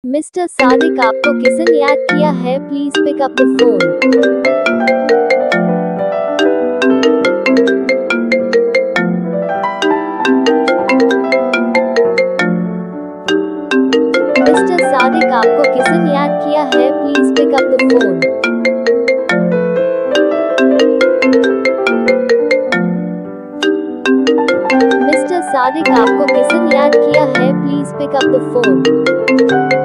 Mister Sadiq आपको किसने याद किया है, please pick up the phone. Mister Sadiq आपको किसने याद किया है, please pick up the phone. Mister Sadiq आपको किसने याद किया है, please pick up the phone.